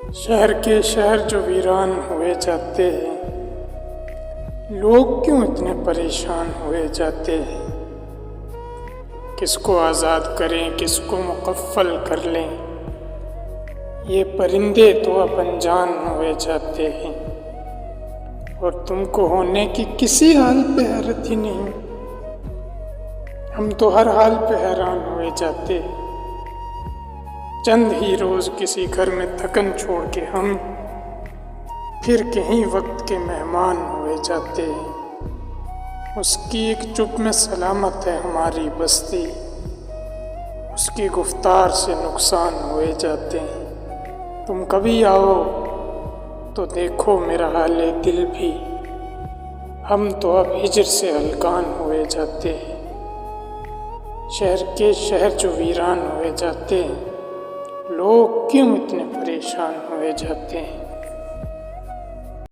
शहर के शहर जो वीरान हुए जाते हैं, लोग क्यों इतने परेशान हुए जाते हैं। किसको आज़ाद करें, किसको मुकफ्फल कर लें, ये परिंदे तो अब अनजान हुए जाते हैं। और तुमको होने की किसी हाल पे हैरत ही नहीं, हम तो हर हाल पे हैरान हुए जाते हैं। चंद ही रोज किसी घर में थकन छोड़ के हम फिर कहीं वक्त के मेहमान हुए जाते हैं। उसकी एक चुप में सलामत है हमारी बस्ती, उसकी गुफ्तार से नुकसान हुए जाते हैं। तुम कभी आओ तो देखो मेरा हाले दिल भी, हम तो अब हिजर से हलकान हुए जाते हैं। शहर के शहर जो वीरान हुए जाते हैं, लोग क्यों इतने परेशान हुए जाते हैं।